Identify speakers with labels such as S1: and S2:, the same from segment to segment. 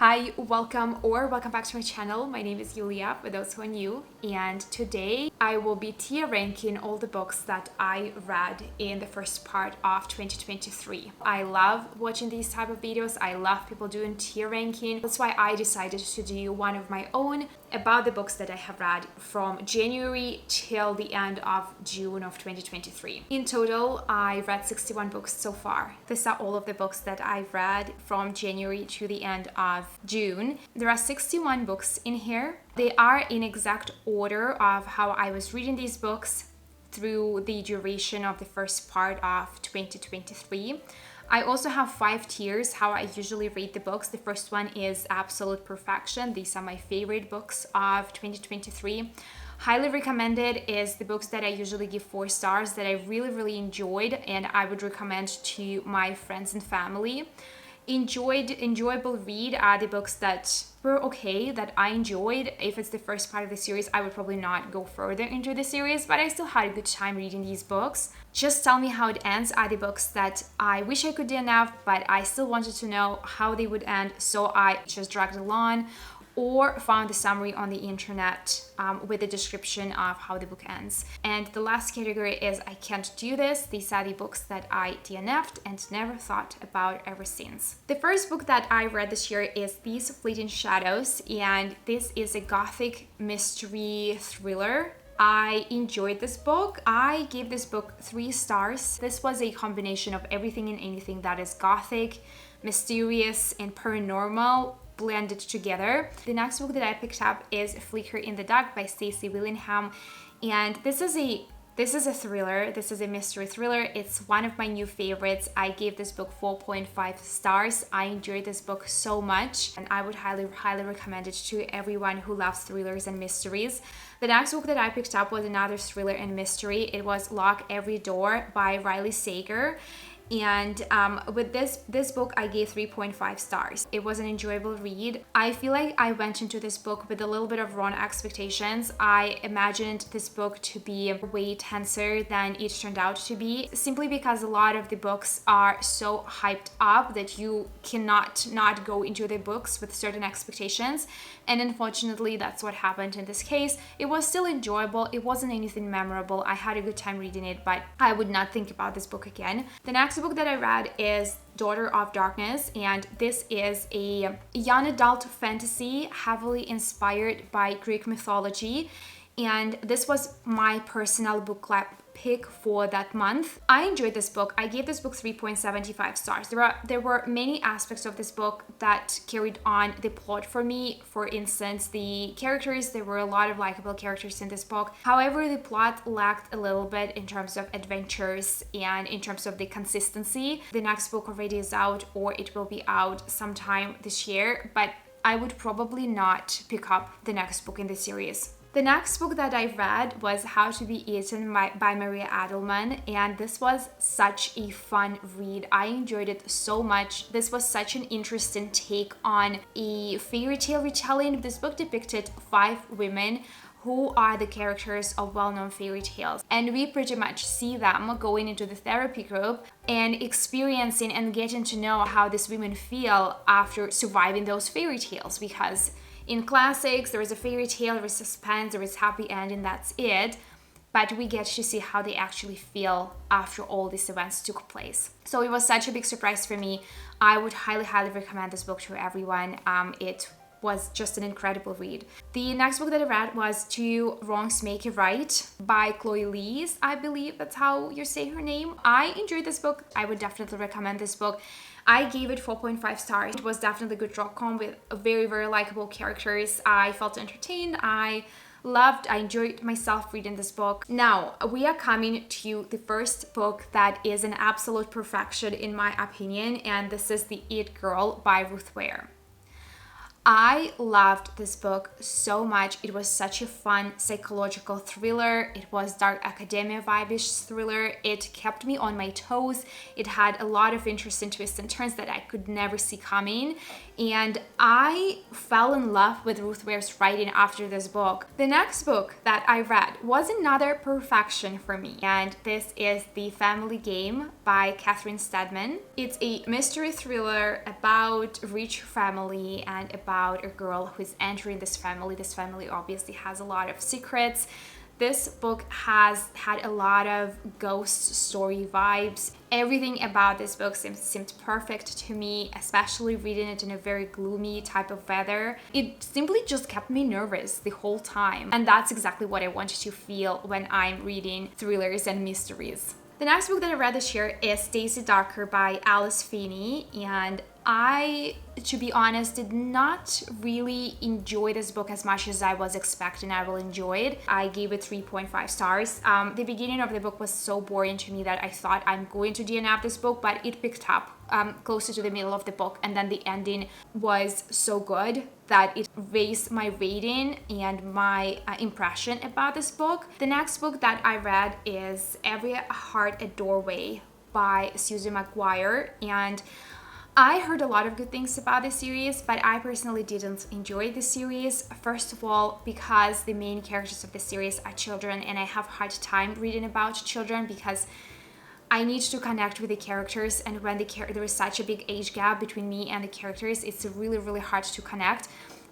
S1: Hi, welcome back to my channel. My name is Yulia, for those who are new, and today I will be tier ranking all the books that I read in the first part of 2023. I love watching these type of videos. I love people doing tier ranking. That's why I decided to do one of my own about the books that I have read from January till the end of June of 2023. In total, I read 61 books so far. These are all of the books that I've read from January to the end of June. There are 61 books in here. They are in exact order of how I was reading these books through the duration of the first part of 2023. I also have 5 tiers how I usually rate the books. The first one is Absolute Perfection. These are my favorite books of 2023. Highly recommended is the books that I usually give 4 stars that I really enjoyed and I would recommend to my friends and family. Enjoyable read are the books that were okay, that I enjoyed. If it's the first part of the series, I would probably not go further into the series, but I still had a good time reading these books. Just Tell Me How It Ends are the books that I wish I could DNF, but I still wanted to know how they would end, so I just dragged along or found the summary on the internet with the description of how the book ends. And the last category is I Can't Do This. These are the books that I DNF'd and never thought about ever since. The first book that I read this year is These Fleeting Shadows, and this is a gothic mystery thriller. I enjoyed this book. I gave this book 3 stars. This was a combination of everything and anything that is gothic, mysterious, and paranormal blended together. The next book that I picked up is Flicker in the Dark by Stacey Willingham, and this is a thriller. This is a mystery thriller. It's one of my new favorites. I gave this book 4.5 stars. I enjoyed this book so much and I would highly recommend it to everyone who loves thrillers and mysteries. The next book that I picked up was another thriller and mystery. It was Lock Every Door by Riley Sager. And with this book, I gave 3.5 stars. It was an enjoyable read. I feel like I went into this book with a little bit of wrong expectations. I imagined this book to be way tenser than it turned out to be, simply because a lot of the books are so hyped up that you cannot not go into the books with certain expectations. And unfortunately, that's what happened in this case. It was still enjoyable. It wasn't anything memorable. I had a good time reading it, but I would not think about this book again. The next book that I read is Daughter of Darkness, and this is a young adult fantasy heavily inspired by Greek mythology, and this was my personal book club pick for that month. I enjoyed this book. I gave this book 3.75 stars. There were many aspects of this book that carried on the plot for me. For instance, the characters, there were a lot of likable characters in this book. However, the plot lacked a little bit in terms of adventures and in terms of the consistency. The next book already is out, or it will be out sometime this year, but I would probably not pick up the next book in the series. The next book that I read was How to Be Eaten by Maria Adelman, and this was such a fun read. I enjoyed it so much. This was such an interesting take on a fairy tale retelling. This book depicted 5 women who are the characters of well-known fairy tales, and we pretty much see them going into the therapy group and experiencing and getting to know how these women feel after surviving those fairy tales, because in classics, there is a fairy tale, there is suspense, there is happy ending, that's it. But we get to see how they actually feel after all these events took place. So it was such a big surprise for me. I would highly recommend this book to everyone. It was just an incredible read. The next book that I read was Two Wrongs Make a Right by Chloe Lees. I believe that's how you say her name. I enjoyed this book. I would definitely recommend this book. I gave it 4.5 stars. It was definitely a good rom-com with very likable characters. I felt entertained. I enjoyed myself reading this book. Now, we are coming to the first book that is an absolute perfection in my opinion, and this is The It Girl by Ruth Ware. I loved this book so much. It was such a fun psychological thriller. It was dark academia vibe-ish thriller. It kept me on my toes. It had a lot of interesting twists and turns that I could never see coming. And I fell in love with Ruth Ware's writing after this book. The next book that I read was another perfection for me, and this is The Family Game by Catherine Steadman. It's a mystery thriller about a rich family and about a girl who's entering this family. This family obviously has a lot of secrets. This book has had a lot of ghost story vibes. Everything about this book seemed perfect to me, especially reading it in a very gloomy type of weather. It simply just kept me nervous the whole time. And that's exactly what I wanted to feel when I'm reading thrillers and mysteries. The next book that I read this year is Daisy Darker by Alice Feeney, and I, to be honest, did not really enjoy this book as much as I was expecting I will enjoy it. I gave it 3.5 stars. The beginning of the book was so boring to me that I thought I'm going to DNF this book, but it picked up closer to the middle of the book, and then the ending was so good that it raised my rating and my impression about this book. The next book that I read is Every Heart a Doorway by Susan McGuire, and I heard a lot of good things about this series, but I personally didn't enjoy the series. First of all, because the main characters of the series are children, and I have a hard time reading about children because I need to connect with the characters, and when there is such a big age gap between me and the characters, it's really, really hard to connect.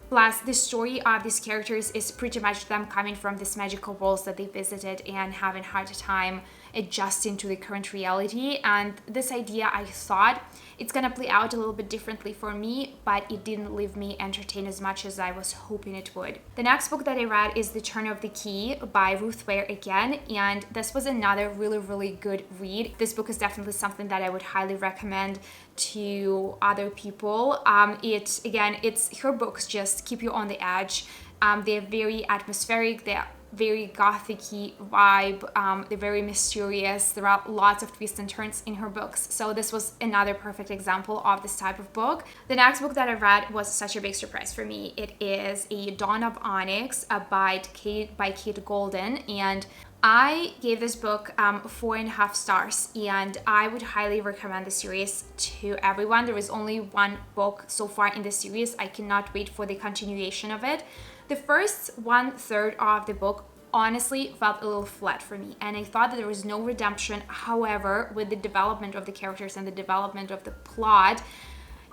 S1: Plus, the story of these characters is pretty much them coming from these magical worlds that they visited and having a hard time adjusting to the current reality. And this idea, I thought it's gonna play out a little bit differently for me, but it didn't leave me entertained as much as I was hoping it would. The next book that I read is The Turn of the Key by Ruth Ware again, and this was another really, really good read. This book is definitely something that I would highly recommend to other people. It's her books just keep you on the edge. They're very atmospheric, they're very gothic-y vibe, they're very mysterious. There are lots of twists and turns in her books, so this was another perfect example of this type of book. The next book that I read was such a big surprise for me. It is A Dawn of Onyx by Kate Golden, and I gave this book 4.5 stars, and I would highly recommend the series to everyone. There is only one book so far in the series. I cannot wait for the continuation of it. The first 1/3 of the book honestly felt a little flat for me, and I thought that there was no redemption. However, with the development of the characters and the development of the plot,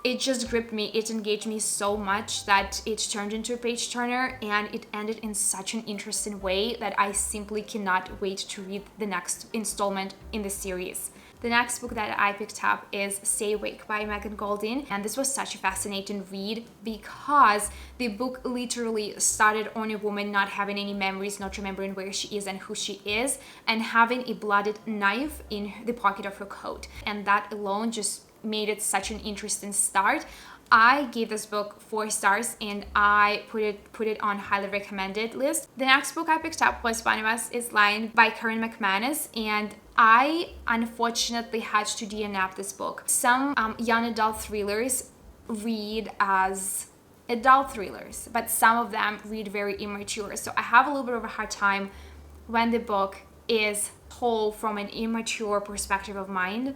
S1: it just gripped me. It engaged me so much that it turned into a page turner, and it ended in such an interesting way that I simply cannot wait to read the next installment in the series. The next book that I picked up is Stay Awake by Megan Goldin, and this was such a fascinating read because the book literally started on a woman not having any memories, not remembering where she is and who she is, and having a blooded knife in the pocket of her coat. And that alone just made it such an interesting start. I gave this book 4 stars, and I put it on highly recommended list. The next book I picked up was One of Us is Lying by Karen McManus, and I unfortunately had to DNF this book. Some young adult thrillers read as adult thrillers, but some of them read very immature. So I have a little bit of a hard time when the book is told from an immature perspective of mind.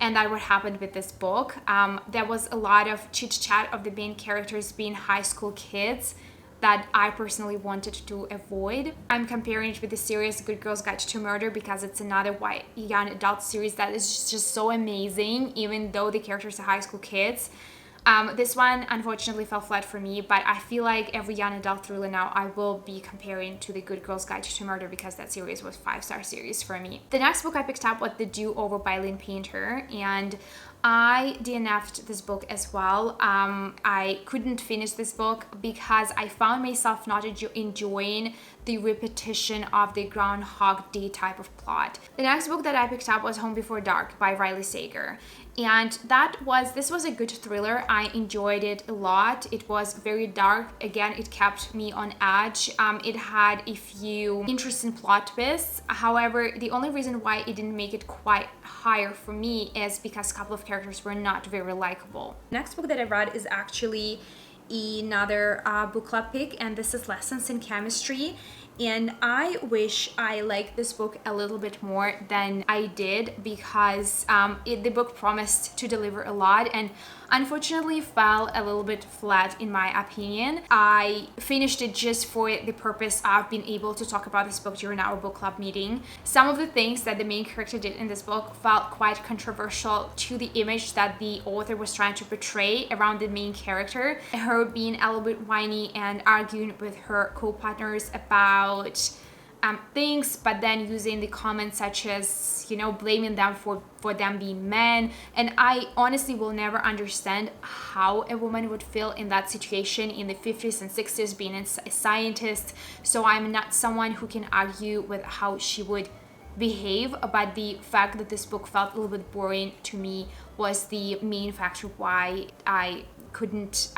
S1: And that what happened with this book. There was a lot of chit-chat of the main characters being high school kids that I personally wanted to avoid. I'm comparing it with the series Good Girls Guide to Murder because it's another white young adult series that is just so amazing, even though the characters are high school kids. This one unfortunately fell flat for me, but I feel like every young adult thriller now I will be comparing to the Good Girls Guide to Murder because that series was 5-star series for me. The next book I picked up was The Do-Over by Lynn Painter, and I DNF'd this book as well. I couldn't finish this book because I found myself not enjoying the repetition of the Groundhog Day type of plot. The next book that I picked up was Home Before Dark by Riley Sager. And this was a good thriller. I enjoyed it a lot. It was very dark. Again, it kept me on edge. It had a few interesting plot twists. However, the only reason why it didn't make it quite higher for me is because a couple of characters were not very likable. Next book that I read is actually another book club pick, and this is Lessons in Chemistry. And I wish I liked this book a little bit more than I did, because the book promised to deliver a lot and unfortunately fell a little bit flat in my opinion. I finished it just for the purpose of being able to talk about this book during our book club meeting. Some of the things that the main character did in this book felt quite controversial to the image that the author was trying to portray around the main character. Her being a little bit whiny and arguing with her co-partners about things, but then using the comments such as, blaming them for them being men. And I honestly will never understand how a woman would feel in that situation in the 50s and 60s being a scientist. So I'm not someone who can argue with how she would behave, but the fact that this book felt a little bit boring to me was the main factor why I couldn't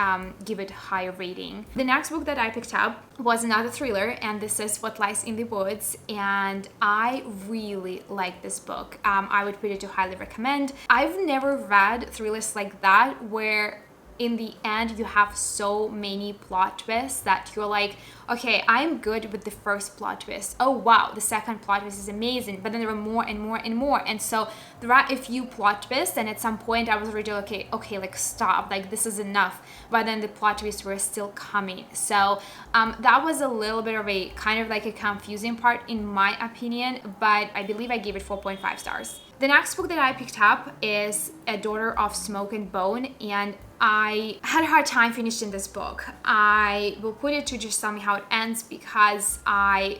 S1: give it a higher rating. The next book that I picked up was another thriller, and this is What Lies in the Woods, and I really like this book. I would put it to highly recommend. I've never read thrillers like that where in the end you have so many plot twists that you're like, okay, I'm good with the first plot twist. Oh wow, the second plot twist is amazing, but then there are more and more and more. And so there are a few plot twists, and at some point I was already okay, like stop, like this is enough. But then the plot twists were still coming. So that was a little bit of a kind of like a confusing part in my opinion, but I believe I gave it 4.5 stars. The next book that I picked up is A Daughter of Smoke and Bone, and I had a hard time finishing this book. I will put it to just tell me how it ends, because I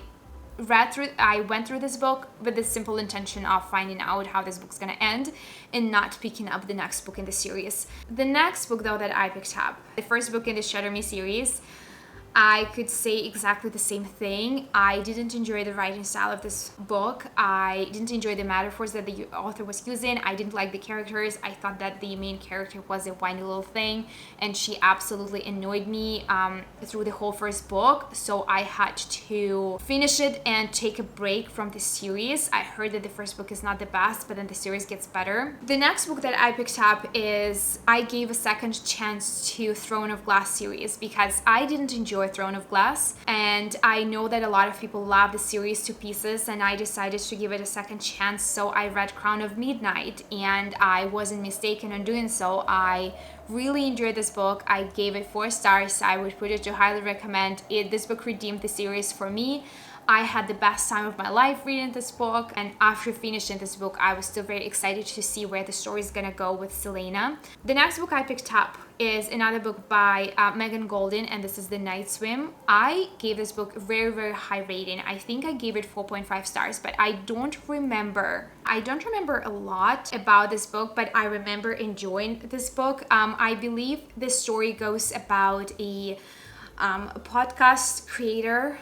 S1: went through this book with the simple intention of finding out how this book's gonna end and not picking up the next book in the series. The next book though that I picked up, the first book in the Shatter Me series, I could say exactly the same thing. I didn't enjoy the writing style of this book. I didn't enjoy the metaphors that the author was using. I didn't like the characters. I thought that the main character was a whiny little thing, and she absolutely annoyed me through the whole first book. So I had to finish it and take a break from the series. I heard that the first book is not the best, but then the series gets better. The next book that I picked up is, I gave a second chance to Throne of Glass series, because I didn't enjoy Throne of Glass, and I know that a lot of people love the series to pieces, and I decided to give it a second chance. So I read Crown of Midnight, and I wasn't mistaken in doing so. I really enjoyed this book. I gave it 4 stars. I would put it to highly recommend it. This book redeemed the series for me. I had the best time of my life reading this book, and after finishing this book I was still very excited to see where the story is gonna go with Selena. The next book I picked up is another book by Megan Golden, and this is The Night Swim. I gave this book a very, very high rating. I think I gave it 4.5 stars, but I don't remember a lot about this book, but I remember enjoying this book. I believe this story goes about a podcast creator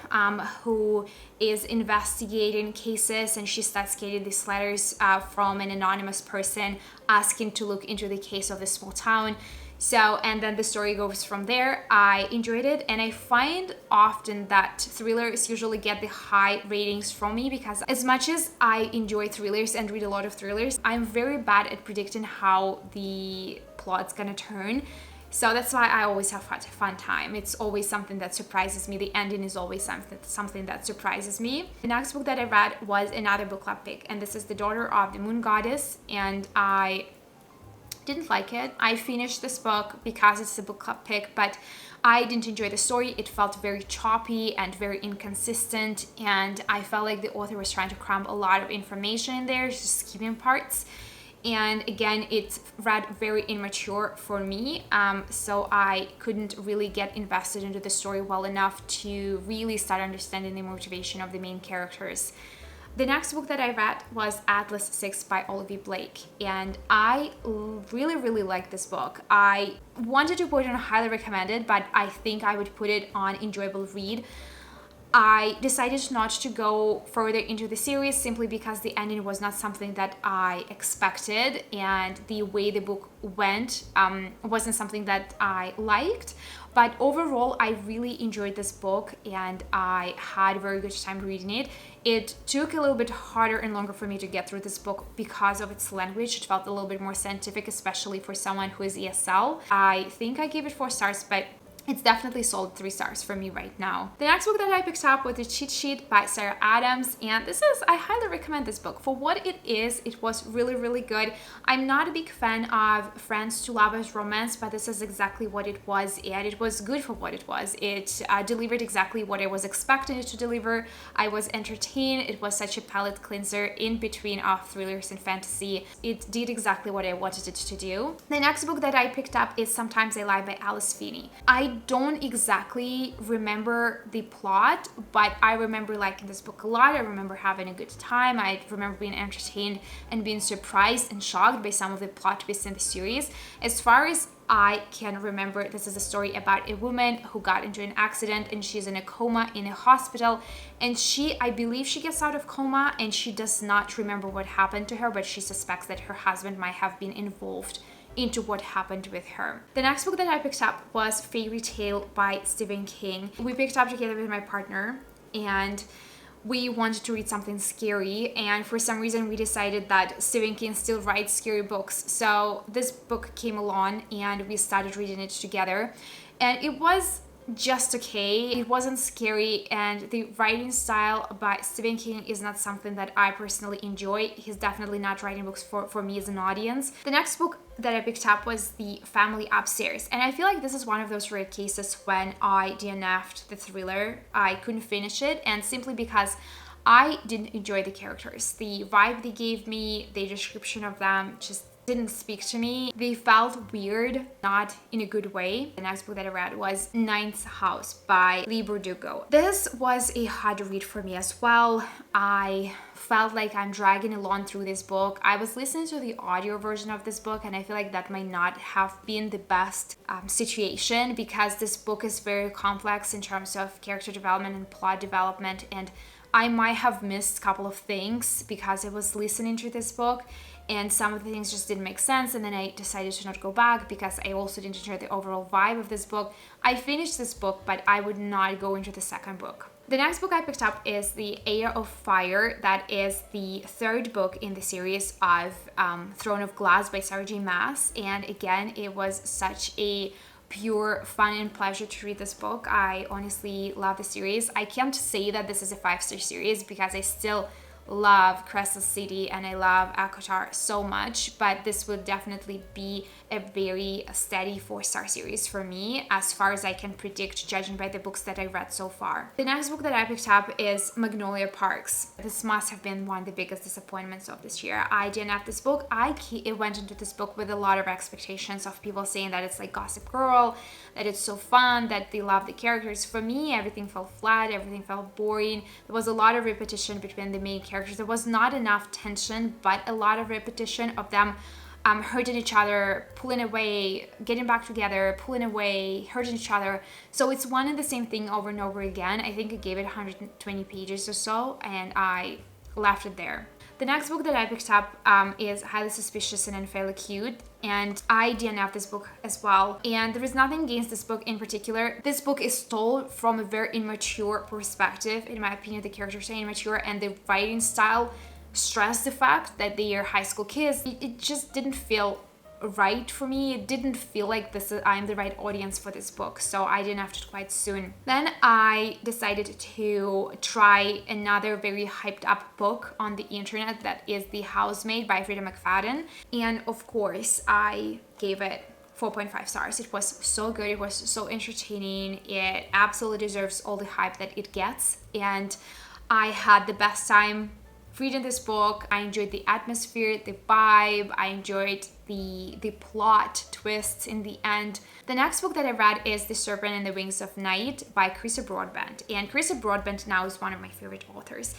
S1: who is investigating cases, and she starts getting these letters from an anonymous person asking to look into the case of this small town. So, and then the story goes from there. I enjoyed it, and I find often that thrillers usually get the high ratings from me, because as much as I enjoy thrillers and read a lot of thrillers, I'm very bad at predicting how the plot's gonna turn. So that's why I always have a fun time. It's always something that surprises me. The ending is always something that surprises me. The next book that I read was another book club pick, and this is The Daughter of the Moon Goddess, and I didn't like it. I finished this book because it's a book club pick, but I didn't enjoy the story. It felt very choppy and very inconsistent, and I felt like the author was trying to cram a lot of information in there, just skipping parts. And again, it's read very immature for me, so I couldn't really get invested into the story well enough to really start understanding the motivation of the main characters. The next book that I read was Atlas 6 by Olivia Blake, and I really, really like this book. I wanted to put it on highly recommended, but I think I would put it on enjoyable read. I decided not to go further into the series simply because the ending was not something that I expected, and the way the book went wasn't something that I liked. But overall, I really enjoyed this book, and I had a very good time reading it. It took a little bit harder and longer for me to get through this book because of its language. It felt a little bit more scientific, especially for someone who is ESL. I think I gave it 4 stars, but It's definitely sold 3 stars for me right now. The next book that I picked up was The Cheat Sheet by Sarah Adams, and I highly recommend this book. For what it is, it was really, really good. I'm not a big fan of friends to lovers romance, but this is exactly what it was, and it was good for what it was. It delivered exactly what I was expecting it to deliver. I was entertained. It was such a palate cleanser in between of thrillers and fantasy. It did exactly what I wanted it to do. The next book that I picked up is Sometimes I Lie by Alice Feeney. I don't exactly remember the plot, but I remember liking this book a lot. I remember having a good time. I remember being entertained and being surprised and shocked by some of the plot twists in the series. As far as I can remember, this is a story about a woman who got into an accident and she's in a coma in a hospital, and I believe she gets out of coma and she does not remember what happened to her, but she suspects that her husband might have been involved into what happened with her. The next book that I picked up was Fairy Tale by Stephen King. We picked up together with my partner, and we wanted to read something scary, and for some reason we decided that Stephen King still writes scary books. So this book came along and we started reading it together, and it was just okay. It wasn't scary, and the writing style by Stephen King is not something that I personally enjoy. He's definitely not writing books for me as an audience. The next book that I picked up was The Family Upstairs, and I feel like this is one of those rare cases when I DNF'd the thriller. I couldn't finish it, and simply because I didn't enjoy the characters. The vibe they gave me, the description of them just didn't speak to me. They felt weird, not in a good way. The next book that I read was Ninth House by Leigh Bardugo. This was a hard read for me as well. I felt like I'm dragging along through this book. I was listening to the audio version of this book, and I feel like that might not have been the best situation, because this book is very complex in terms of character development and plot development, and I might have missed a couple of things because I was listening to this book and some of the things just didn't make sense, and then I decided to not go back because I also didn't enjoy the overall vibe of this book. I finished this book, but I would not go into the second book. The next book I picked up is The Heir of Fire. That is the third book in the series of Throne of Glass by Sarah J. Maas, and again, it was such a pure fun and pleasure to read this book. I honestly love the series. I can't say that this is a 5-star series because I still love Crystal City and I love Akotar so much, but this would definitely be a very steady 4-star series for me as far as I can predict, judging by the books that I read so far. The next book that I picked up is Magnolia Parks. This must have been one of the biggest disappointments of this year. I didn't have this book. I went into this book with a lot of expectations of people saying that it's like Gossip Girl, that it's so fun, that they love the characters. For me, everything felt flat, everything felt boring. There was a lot of repetition between the main characters. There was not enough tension, but a lot of repetition of them hurting each other, pulling away, getting back together, pulling away, hurting each other. So it's one and the same thing over and over again. I think I gave it 120 pages or so, and I left it there. The next book that I picked up is Highly Suspicious and Unfairly Cute, and I DNF'd this book as well. And there is nothing against this book in particular. This book is told from a very immature perspective. In my opinion, the characters are immature, and the writing style stressed the fact that they are high school kids. It just didn't feel right for me. It didn't feel like I'm the right audience for this book, so I DNF'd it quite soon. Then I decided to try another very hyped up book on the internet, that is The Housemaid by Frida McFadden, and of course I gave it 4.5 stars. It was so good. It was so entertaining. It absolutely deserves all the hype that it gets, and I had the best time reading this book. I enjoyed the atmosphere, the vibe. I enjoyed the plot twists in the end. The next book that I read is The Serpent and the Wings of Night by Chrissy Broadbent, and Chrissy Broadbent now is one of my favorite authors.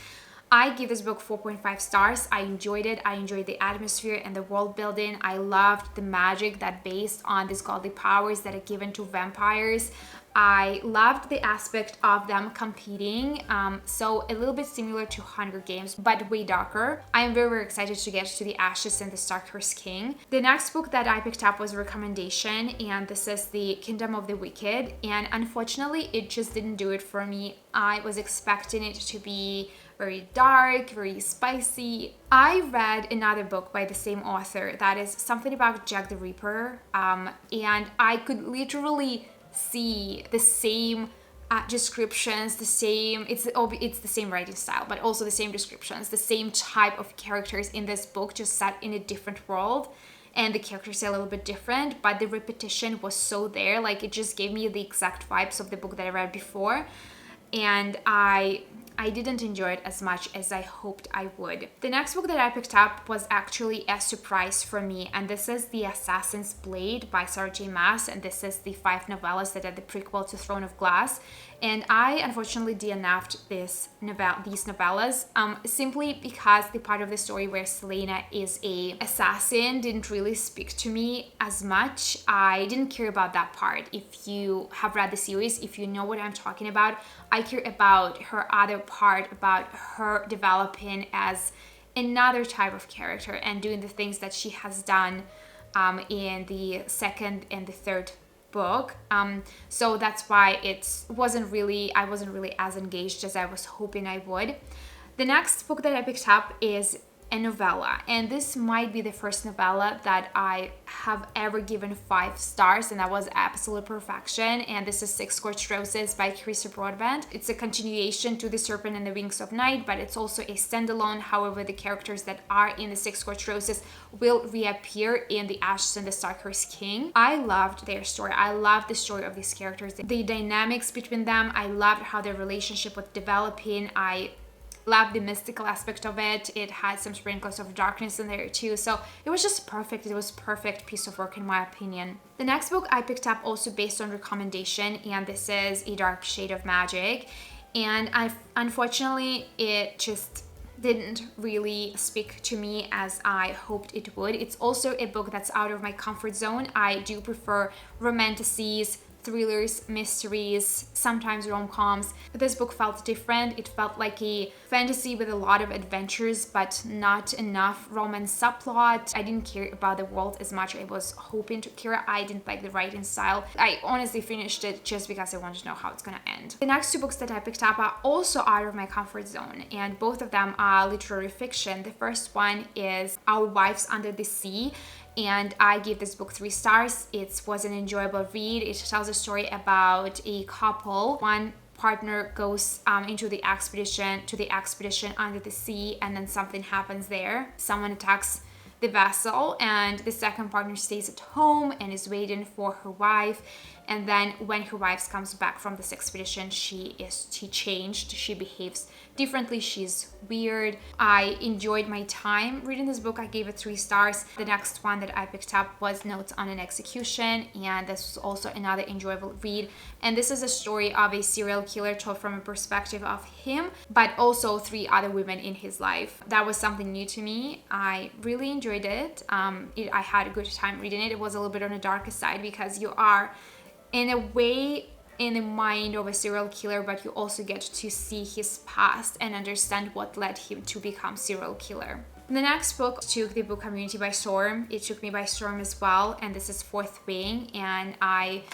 S1: I give this book 4.5 stars. I enjoyed it. I enjoyed the atmosphere and the world building. I loved the magic that based on these godly powers that are given to vampires. I loved the aspect of them competing, so a little bit similar to Hunger Games, but way darker. I am very, very excited to get to the Ashes and the Starkhurst King. The next book that I picked up was a recommendation, and this is The Kingdom of the Wicked, and unfortunately it just didn't do it for me. I was expecting it to be very dark, very spicy. I read another book by the same author that is something about Jack the Ripper, and I could literally see the same descriptions, it's the same writing style, but also the same descriptions, the same type of characters in this book, just set in a different world. And the characters are a little bit different, but the repetition was so there. Like, it just gave me the exact vibes of the book that I read before. And I didn't enjoy it as much as I hoped I would. The next book that I picked up was actually a surprise for me, and this is The Assassin's Blade by Sarah J. Maas, and this is the 5 novellas that are the prequel to Throne of Glass. And I unfortunately DNF'd these novellas simply because the part of the story where Selena is a assassin didn't really speak to me as much. I didn't care about that part. If you have read the series, if you know what I'm talking about, I care about her other part, about her developing as another type of character and doing the things that she has done in the second and the third book. So that's why I wasn't really as engaged as I was hoping I would. The next book that I picked up is a novella, and this might be the first novella that I have ever given 5 stars, and that was absolute perfection. And this is 6 Scorched Roses by Carissa Broadbent. It's a continuation to The Serpent and the Wings of Night, but it's also a standalone. However, the characters that are in the 6 Scorched Roses will reappear in The Ashes and the Starcursed King. I loved their story. I loved the story of these characters, the dynamics between them. I loved how their relationship was developing. I loved the mystical aspect of it. It had some sprinkles of darkness in there too. So it was just perfect. It was a perfect piece of work in my opinion. The next book I picked up also based on recommendation, and this is A Dark Shade of Magic. And unfortunately, it just didn't really speak to me as I hoped it would. It's also a book that's out of my comfort zone. I do prefer romanticies, thrillers, mysteries, sometimes rom-coms. But this book felt different. It felt like a fantasy with a lot of adventures, but not enough romance subplot. I didn't care about the world as much as I was hoping to care. I didn't like the writing style. I honestly finished it just because I wanted to know how it's gonna end. The next 2 books that I picked up are also out of my comfort zone, and both of them are literary fiction. The first one is Our Wives Under the Sea, and I give this book 3 stars. It was an enjoyable read. It tells a story about a couple. One partner goes into the expedition under the sea, and then something happens there. Someone attacks the vessel, and the second partner stays at home and is waiting for her wife. And then when her wife comes back from this expedition, she changed. She behaves differently. She's weird. I enjoyed my time reading this book. I gave it 3 stars. The next one that I picked up was Notes on an Execution, and this was also another enjoyable read. And this is a story of a serial killer told from a perspective of him, but also 3 other women in his life. That was something new to me. I really enjoyed it. I had a good time reading it. It was a little bit on the darker side because you are in a way in the mind of a serial killer, but you also get to see his past and understand what led him to become serial killer. The next book took the book community by storm. It took me by storm as well, and this is Fourth Wing, and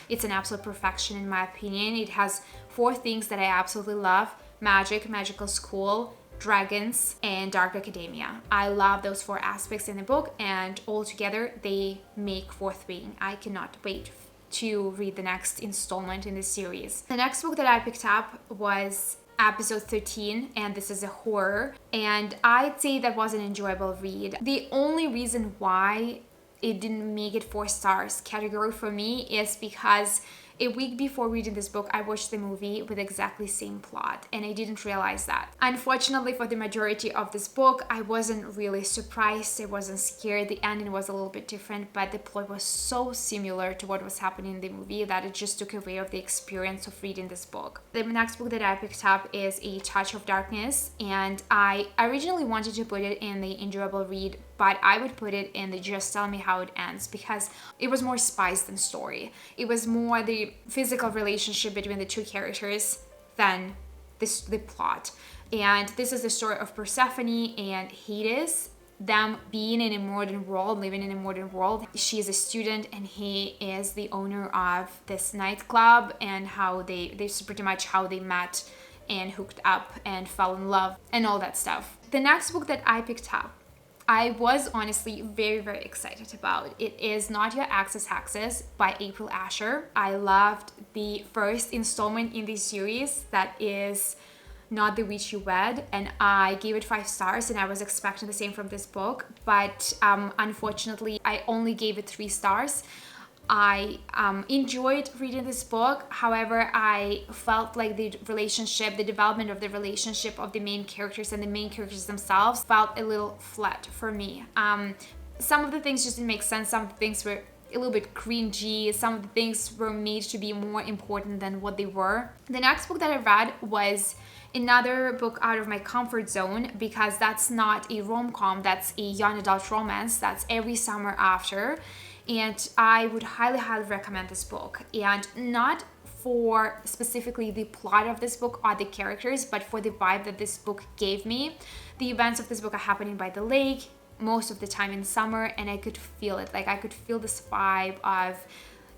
S1: it's an absolute perfection in my opinion. It has 4 things that I absolutely love: magic, magical school, dragons, and dark academia. I love those 4 aspects in the book, and all together they make Fourth Wing. I cannot wait to read the next installment in this series. The next book that I picked up was episode 13, and this is a horror, and I'd say that was an enjoyable read. The only reason why it didn't make it 4 stars category for me is because a week before reading this book, I watched the movie with exactly same plot, and I didn't realize that. Unfortunately, for the majority of this book, I wasn't really surprised. I wasn't scared. The ending was a little bit different, but the plot was so similar to what was happening in the movie that it just took away of the experience of reading this book. The next book that I picked up is A Touch of Darkness, and I originally wanted to put it in the enjoyable read, but I would put it in the just tell me how it ends because it was more spice than story. It was more the physical relationship between the 2 characters than the plot. And this is the story of Persephone and Hades, them being in a modern world, living in a modern world. She is a student and he is the owner of this nightclub, and how this is pretty much how they met and hooked up and fell in love and all that stuff. The next book that I picked up I was honestly very, very excited about. It is Not Your Ex's Hexes by April Asher. I loved the first installment in this series, that is Not the Witch You Wed, and I gave it 5 stars, and I was expecting the same from this book, but unfortunately I only gave it 3 stars. I enjoyed reading this book. However, I felt like the development of the relationship of the main characters and the main characters themselves felt a little flat for me. Some of the things just didn't make sense. Some of the things were a little bit cringy. Some of the things were made to be more important than what they were. The next book that I read was another book out of my comfort zone, because that's not a rom-com, that's a young adult romance. That's Every Summer After. And I would highly, highly recommend this book. And not for specifically the plot of this book or the characters, but for the vibe that this book gave me. The events of this book are happening by the lake, most of the time in summer, and I could feel it. Like, I could feel this vibe of,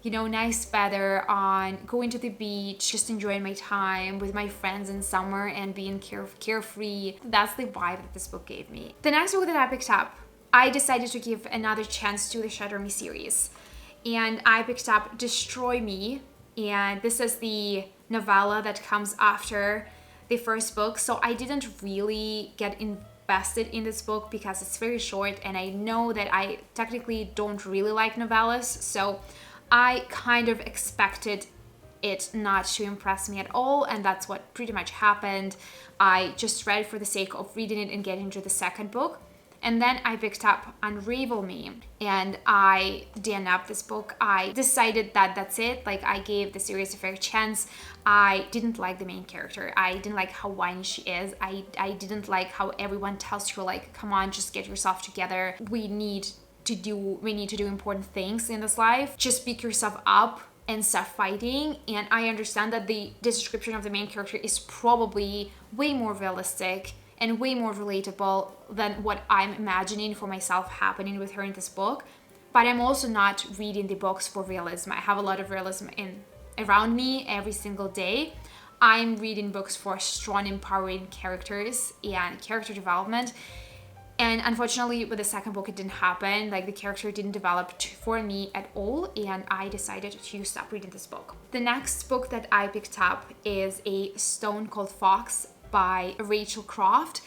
S1: you know, nice weather, on going to the beach, just enjoying my time with my friends in summer and being carefree. That's the vibe that this book gave me. The next book that I picked up, I decided to give another chance to the Shatter Me series, and I picked up Destroy Me, and this is the novella that comes after the first book. So I didn't really get invested in this book because it's very short, and I know that I technically don't really like novellas, so I kind of expected it not to impress me at all, and that's what pretty much happened. I just read it for the sake of reading it and getting into the second book. And then I picked up Unravel Me, and I DNF'd this book. I decided that that's it. Like, I gave the series a fair chance. I didn't like the main character. I didn't like how whiny she is. I didn't like how everyone tells her, like, come on, just get yourself together. We need to do important things in this life. Just pick yourself up and start fighting. And I understand that the description of the main character is probably way more realistic and way more relatable than what I'm imagining for myself happening with her in this book. But I'm also not reading the books for realism. I have a lot of realism around me every single day. I'm reading books for strong, empowering characters and character development. And unfortunately, with the second book, it didn't happen. Like, the character didn't develop for me at all, and I decided to stop reading this book. The next book that I picked up is A Stone Cold Fox by Rachel Croft,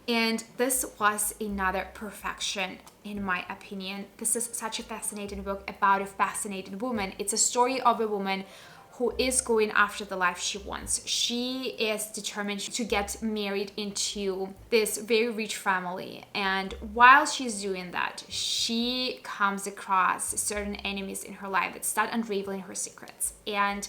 S1: and this was another perfection in my opinion. This is such a fascinating book about a fascinating woman. It's a story of a woman who is going after the life she wants. She is determined to get married into this very rich family, and while she's doing that, she comes across certain enemies in her life that start unraveling her secrets. And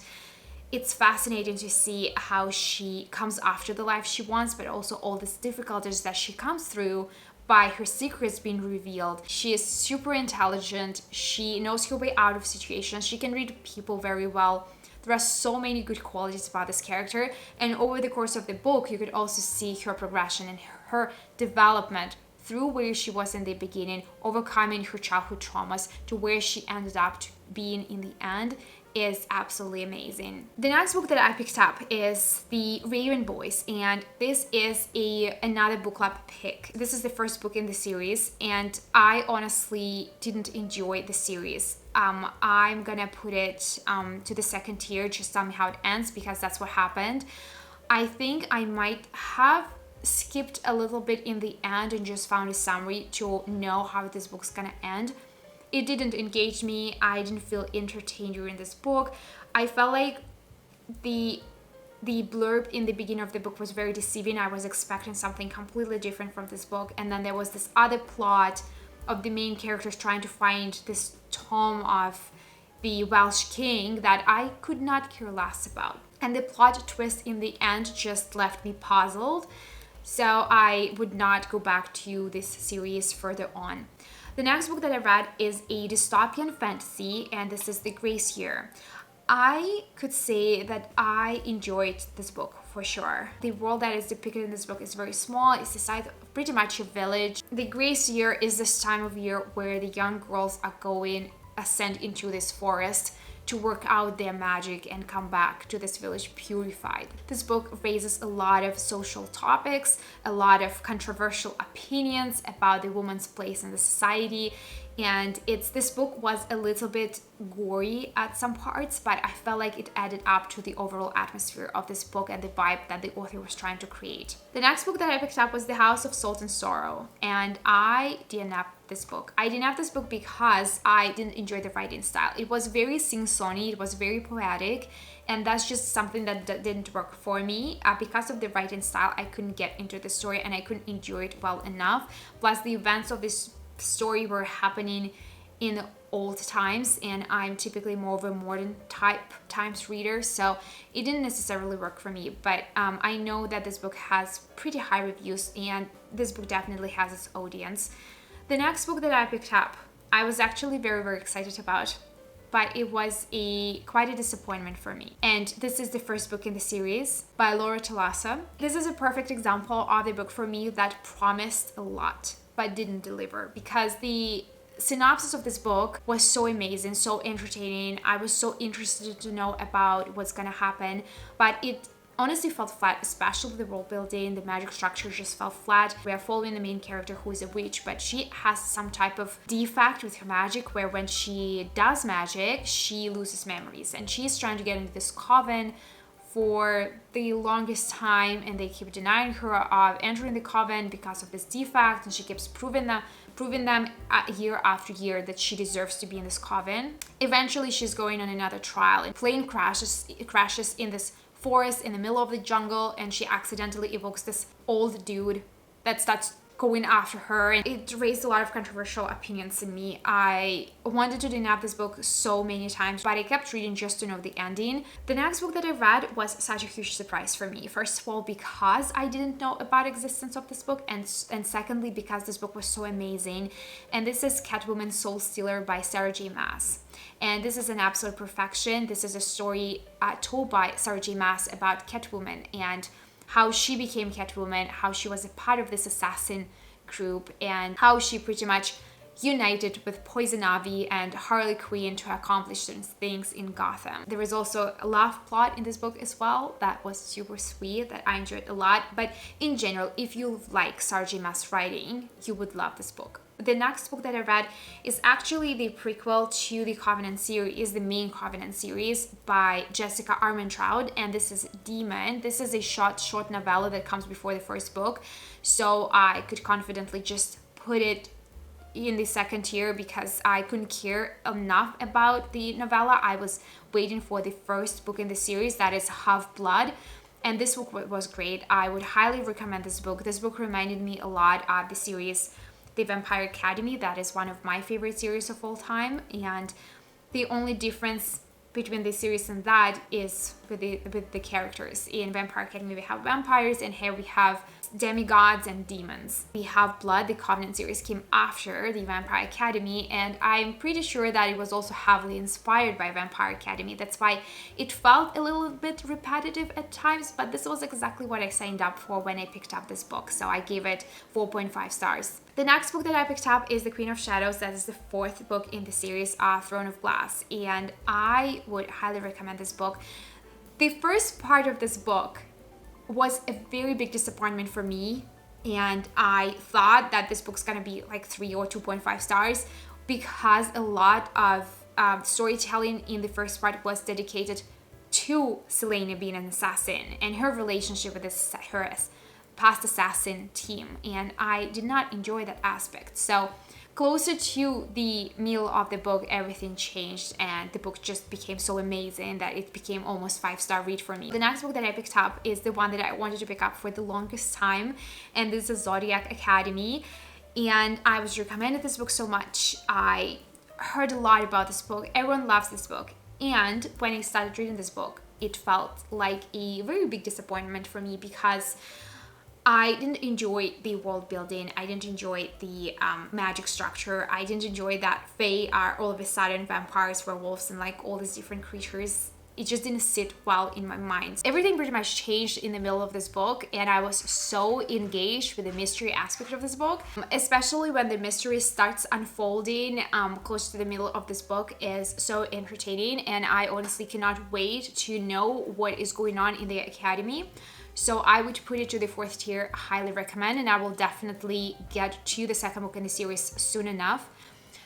S1: it's fascinating to see how she comes after the life she wants, but also all these difficulties that she comes through by her secrets being revealed. She is super intelligent. She knows her way out of situations. She can read people very well. There are so many good qualities about this character. And over the course of the book, you could also see her progression and her development through where she was in the beginning, overcoming her childhood traumas, to where she ended up being in the end. Is absolutely amazing. The next book that I picked up is The Raven Boys, and this is another book club pick. This is the first book in the series, and I honestly didn't enjoy the series. I'm gonna put it to the second tier, just tell me how it ends, because that's what happened. I think I might have skipped a little bit in the end and just found a summary to know how this book's gonna end. It didn't engage me. I didn't feel entertained during this book. I felt like the blurb in the beginning of the book was very deceiving. I was expecting something completely different from this book. And then there was this other plot of the main characters trying to find this tome of the Welsh king that I could not care less about. And the plot twist in the end just left me puzzled. So I would not go back to this series further on. The next book that I read is a dystopian fantasy, and this is The Grace Year. I could say that I enjoyed this book for sure. The world that is depicted in this book is very small. It's the size of pretty much a village. The Grace Year is this time of year where the young girls are ascend into this forest to work out their magic and come back to this village purified. This book raises a lot of social topics, a lot of controversial opinions about the woman's place in the society. And this book was a little bit gory at some parts, but I felt like it added up to the overall atmosphere of this book and the vibe that the author was trying to create. The next book that I picked up was The House of Salt and Sorrow, and I DNF'd this book. I DNF'd this book because I didn't enjoy the writing style. It was very sing-songy, it was very poetic, and that's just something that didn't work for me. Because of the writing style, I couldn't get into the story and I couldn't enjoy it well enough. Plus, the events of this story were happening in old times, and I'm typically more of a modern type times reader, so it didn't necessarily work for me. But I know that this book has pretty high reviews, and this book definitely has its audience. The next book that I picked up, I was actually very, very excited about, but it was quite a disappointment for me. And this is the first book in the series by Laura Talasa. This is a perfect example of a book for me that promised a lot but didn't deliver, because the synopsis of this book was so amazing, so entertaining. I was so interested to know about what's gonna happen, but it honestly felt flat, especially the world building. The magic structure just felt flat. We are following the main character, who is a witch, but she has some type of defect with her magic where when she does magic, she loses memories, and she's trying to get into this coven for the longest time, and they keep denying her of entering the coven because of this defect, and she keeps proving them year after year that she deserves to be in this coven. Eventually, she's going on another trial, and plane crashes in this forest in the middle of the jungle, and she accidentally evokes this old dude that starts going after her, and it raised a lot of controversial opinions in me. I wanted to DNF this book so many times, but I kept reading just to know the ending. The next book that I read was such a huge surprise for me. First of all, because I didn't know about existence of this book, and secondly, because this book was so amazing. And this is Catwoman Soul Stealer by Sarah J. Maas. And this is an absolute perfection. This is a story told by Sarah J. Maas about Catwoman and how she became Catwoman, how she was a part of this assassin group, and how she pretty much united with Poison Ivy and Harley Quinn to accomplish certain things in Gotham. There is also a love plot in this book as well that was super sweet, that I enjoyed a lot. But in general, if you like Sarah J. Maas writing, you would love this book. The next book that I read is actually the prequel to the Covenant series, the main Covenant series by Jessica Armentrout, and this is Demon. This is a short novella that comes before the first book, so I could confidently just put it in the second tier because I couldn't care enough about the novella. I was waiting for the first book in the series, that is Half-Blood. And this book was great. I would highly recommend this book. This book reminded me a lot of the series The Vampire Academy. That is one of my favorite series of all time, and the only difference between this series and that is with the characters. In Vampire Academy we have vampires, and here we have demigods and demons. We have Blood. The Covenant series came after the Vampire Academy, and I'm pretty sure that it was also heavily inspired by Vampire Academy. That's why it felt a little bit repetitive at times, but this was exactly what I signed up for when I picked up this book, so I gave it 4.5 stars. The next book that I picked up is The Queen of Shadows. That is the fourth book in the series, Throne of Glass, and I would highly recommend this book. The first part of this book was a very big disappointment for me, and I thought that this book's gonna be like 3 or 2.5 stars because a lot of storytelling in the first part was dedicated to Selena being an assassin and her relationship with her past assassin team, and I did not enjoy that aspect. So closer to the middle of the book, everything changed, and the book just became so amazing that it became almost 5-star read for me. The next book that I picked up is the one that I wanted to pick up for the longest time, and this is Zodiac Academy, and I was recommended this book so much. I heard a lot about this book. Everyone loves this book, and when I started reading this book, it felt like a very big disappointment for me because I didn't enjoy the world building. I didn't enjoy the magic structure. I didn't enjoy that Fae are all of a sudden vampires, werewolves, and like all these different creatures it just didn't sit well in my mind. Everything pretty much changed in the middle of this book, and I was so engaged with the mystery aspect of this book, especially when the mystery starts unfolding close to the middle of this book is so entertaining, and I honestly cannot wait to know what is going on in the academy. So I would put it to the 4th tier, highly recommend, and I will definitely get to the second book in the series soon enough.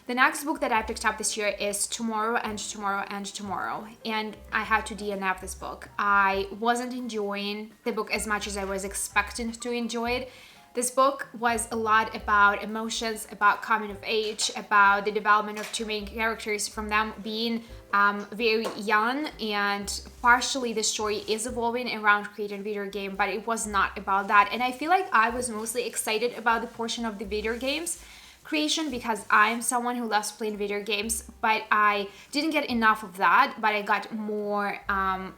S1: The next book that I picked up this year is Tomorrow and Tomorrow and Tomorrow, and I had to DNF this book. I wasn't enjoying the book as much as I was expecting to enjoy it. This book was a lot about emotions, about coming of age, about the development of two main characters from them being very young, and partially the story is evolving around creating a video game, but it was not about that. And I feel like I was mostly excited about the portion of the video games creation because I'm someone who loves playing video games, but I didn't get enough of that, but I got more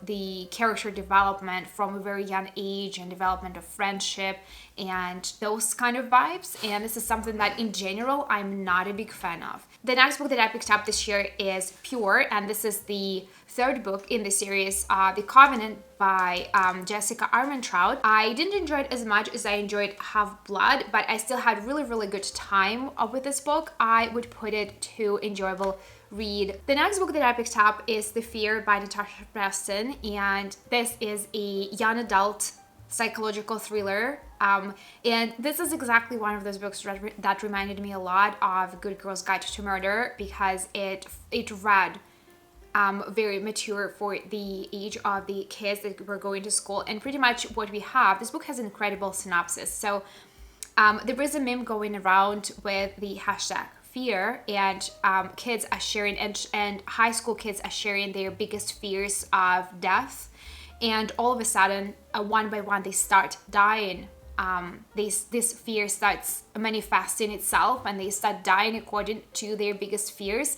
S1: the character development from a very young age and development of friendship and those kind of vibes, and this is something that in general I'm not a big fan of. The next book that I picked up this year is Pure, and this is the 3rd book in the series, The Covenant by Jessica Armentrout. I didn't enjoy it as much as I enjoyed Half-Blood, but I still had really good time with this book. I would put it to enjoyable read. The next book that I picked up is The Fear by Natasha Preston, and this is a young adult psychological thriller, and this is exactly one of those books that reminded me a lot of Good Girl's Guide to Murder because it read very mature for the age of the kids that were going to school. And pretty much what we have, this book has an incredible synopsis. So there is a meme going around with the hashtag fear, and kids are sharing, and high school kids are sharing their biggest fears of death, and all of a sudden one by one they start dying. This fear starts manifesting itself, and they start dying according to their biggest fears.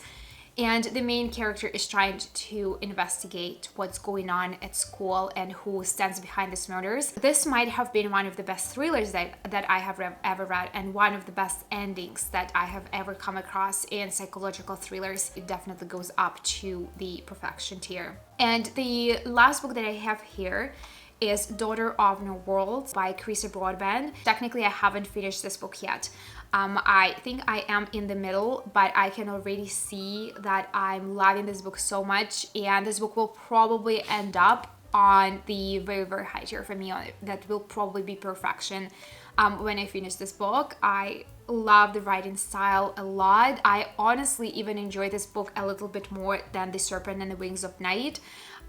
S1: And the main character is trying to investigate what's going on at school and who stands behind these murders. This might have been one of the best thrillers that I have ever read, and one of the best endings that I have ever come across in psychological thrillers. It definitely goes up to the perfection tier. And the last book that I have here is Daughter of No Worlds by Carissa Broadbent. Technically, I haven't finished this book yet. I think I am in the middle, but I can already see that I'm loving this book so much, and this book will probably end up on the very high tier for me. That will probably be perfection when I finish this book. I love the writing style a lot. I honestly even enjoy this book a little bit more than The Serpent and the Wings of Night.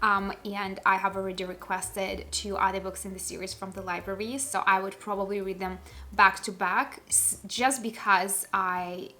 S1: And I have already requested 2 other books in the series from the library, so I would probably read them back to back just because I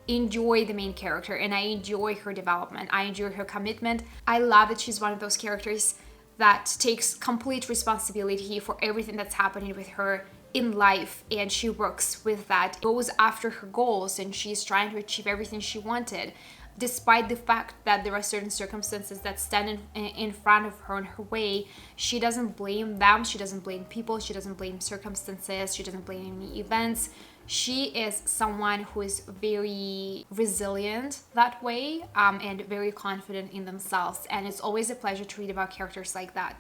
S1: enjoy the main character and I enjoy her development. I enjoy her commitment. I love that she's one of those characters that takes complete responsibility for everything that's happening with her in life, and she works with that, goes after her goals, and she's trying to achieve everything she wanted, despite the fact that there are certain circumstances that stand in front of her in her way. She doesn't blame them, she doesn't blame people, she doesn't blame circumstances, she doesn't blame any events. She is someone who is very resilient that way, and very confident in themselves, and it's always a pleasure to read about characters like that.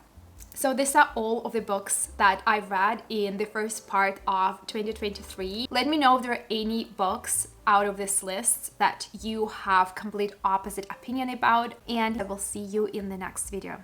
S1: So these are all of the books that I've read in the first part of 2023. Let me know if there are any books out of this list that you have complete opposite opinion about, and I will see you in the next video.